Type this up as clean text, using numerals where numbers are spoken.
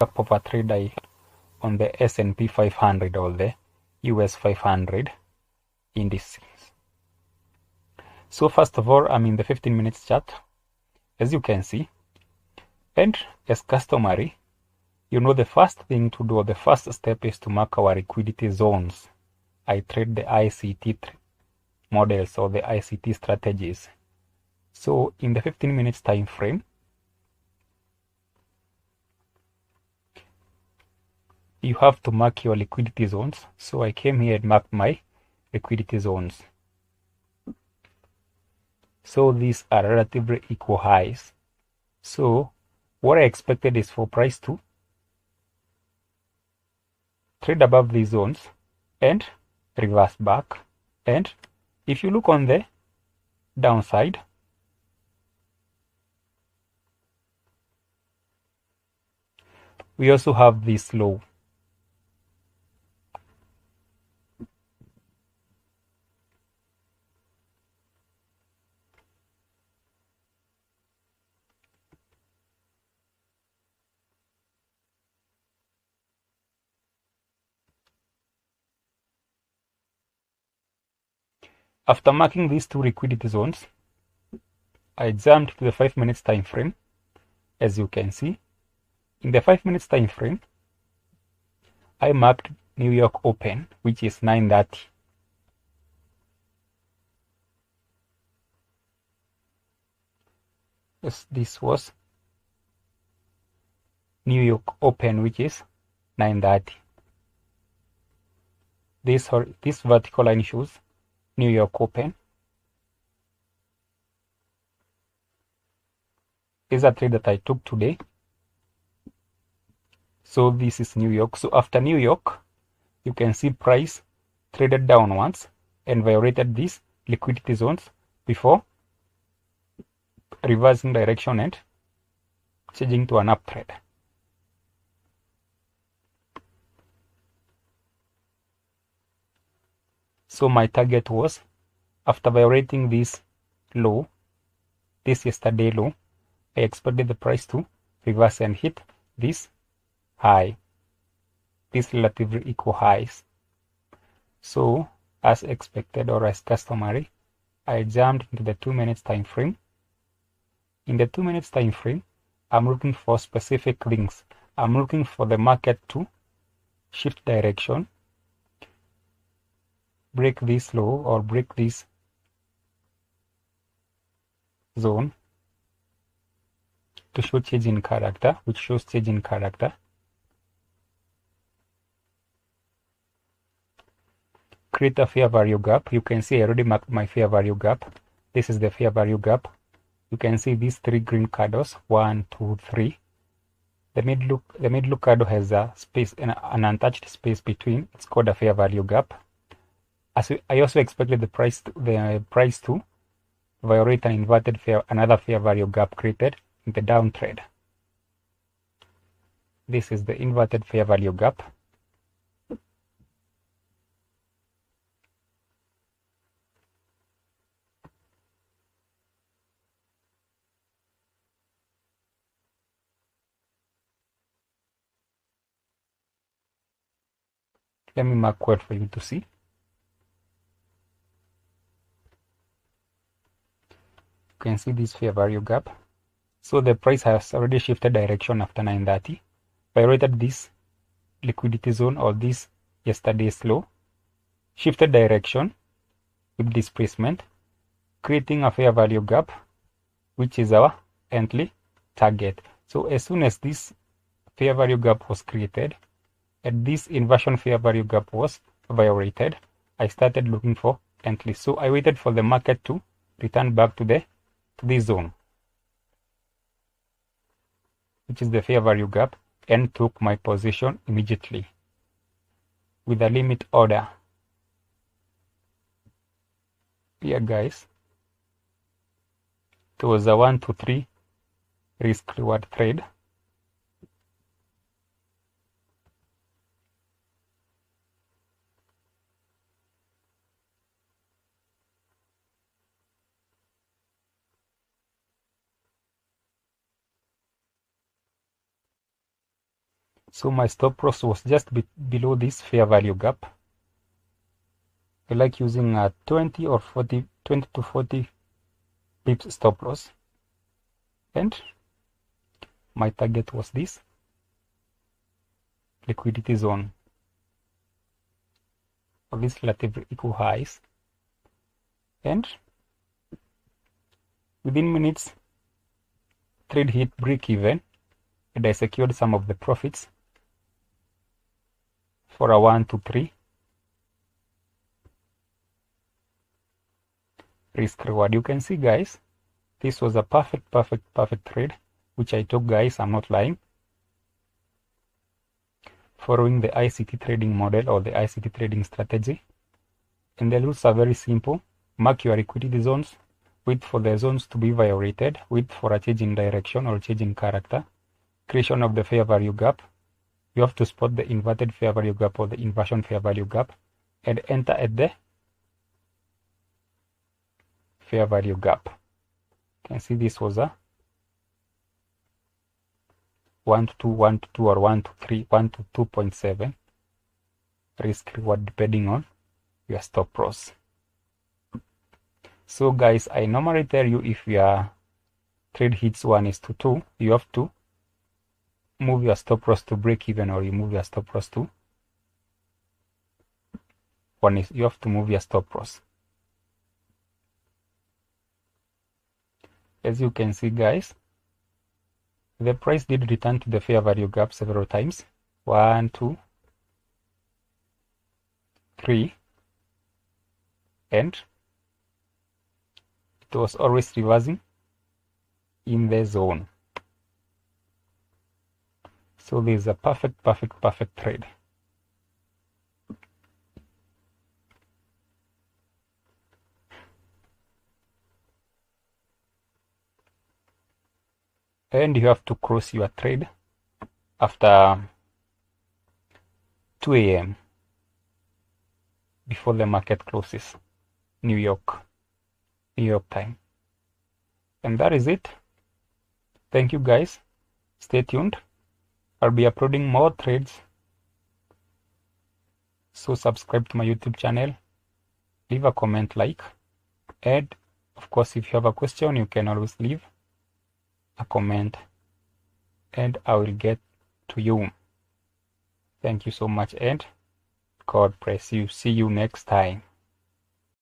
of a trade on the S&P 500 or the US 500 indices. So first of all, I'm in the 15 minutes chart, as you can see, and as customary, the first thing to do, the first step is to mark our liquidity zones. I trade the ICT models or the ICT strategies. So in the 15 minutes time frame, you have to mark your liquidity zones. So I came here and marked my liquidity zones. So these are relatively equal highs. So what I expected is for price to trade above these zones and reverse back. And if you look on the downside, we also have this low. After marking these two liquidity zones, I jumped to the 5 minutes time frame. As you can see, in the 5 minutes time frame, I marked New York Open, which is 9:30. Yes, this was New York Open, which is 9:30. This vertical line shows New York Open. Is a trade that I took today. So this is New York. So after New York, you can see price traded downwards and violated these liquidity zones before reversing direction and changing to an up trade. So my target was, after violating this low, this yesterday low, I expected the price to reverse and hit this high, these relatively equal highs. So as expected or as customary, I jumped into the 2 minutes time frame. In the 2 minutes time frame, I'm looking for specific things. I'm looking for the market to shift direction, break this low or break this zone to show change in character, which shows change in character. Create a fair value gap. You can see I already marked my fair value gap. This is the fair value gap. You can see these three green candles, 1, 2, 3. The middle candle has a space, an untouched space between. It's called a fair value gap. I also expected the price to violate an inverted another fair value gap created in the down trade. This is the inverted fair value gap. Let me mark well for you to see. You can see this fair value gap. So the price has already shifted direction after 9:30, violated this liquidity zone or this yesterday's low, shifted direction with displacement, creating a fair value gap, which is our entry target. So as soon as this fair value gap was created and this inversion fair value gap was violated, I started looking for entry. So I waited for the market to return back to this zone, which is the fair value gap, and took my position immediately with a limit order. Here guys, it was a 1 to 3 risk reward trade. So my stop loss was just below this fair value gap. I like using a 20 or 40, 20 to 40 pips stop loss. And my target was this liquidity zone of these relatively equal highs. And within minutes, trade hit break even, and I secured some of the profits for a 1 to 3 risk reward. You can see, guys, this was a perfect trade which I took, guys. I'm not lying. Following the ICT trading model or the ICT trading strategy. And the rules are very simple. Mark your liquidity zones, wait for the zones to be violated, wait for a change in direction or change in character, creation of the fair value gap. You have to spot the inverted fair value gap or the inversion fair value gap and enter at the fair value gap. You can see this was a 1 to 2, 1 to 2, or 1 to 3, 1 to 2.7 risk reward depending on your stop loss. So guys, I normally tell you if your trade hits 1:2, you have to move your stop loss to break even, or you move your stop loss to you have to move your stop loss. As you can see, guys, the price did return to the fair value gap several times. 1, 2, 3, and it was always reversing in the zone. So this is a perfect trade. And you have to close your trade after 2 a.m. before the market closes, New York time. And that is it. Thank you, guys. Stay tuned. I'll be uploading more trades. So subscribe to my YouTube channel. Leave a comment, like. And of course, if you have a question, you can always leave a comment and I will get to you. Thank you so much and God bless you. See you next time.